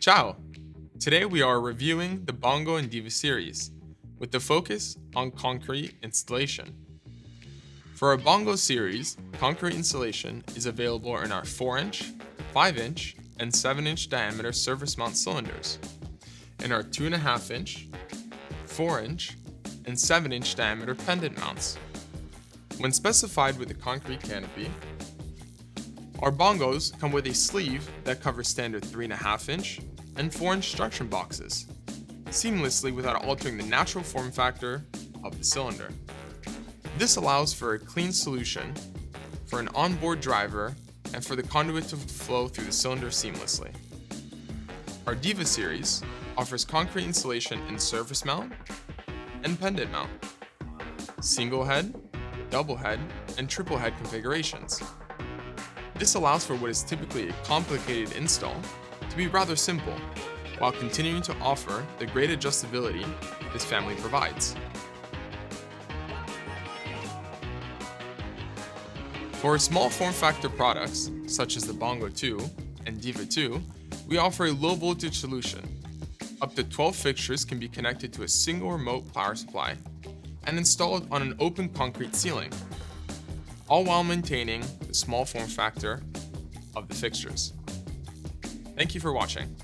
Ciao! Today we are reviewing the Bongo and Diva series, with the focus on concrete installation. For our Bongo series, concrete installation is available in our 4-inch, 5-inch, and 7-inch diameter surface mount cylinders, in our 2.5-inch, 4-inch, and 7-inch diameter pendant mounts. When specified with the concrete canopy, our bongos come with a sleeve that covers standard 3.5-inch and 4-inch structure boxes, seamlessly without altering the natural form factor of the cylinder. This allows for a clean solution for an onboard driver and for the conduit to flow through the cylinder seamlessly. Our Diva series offers concrete installation in surface mount and pendant mount, single head, double head, and triple head configurations. This allows for what is typically a complicated install to be rather simple, while continuing to offer the great adjustability this family provides. For our small form factor products, such as the Bongo 2 and Diva 2, we offer a low voltage solution. Up to 12 fixtures can be connected to a single remote power supply and installed on an open concrete ceiling, all while maintaining the small form factor of the fixtures. Thank you for watching.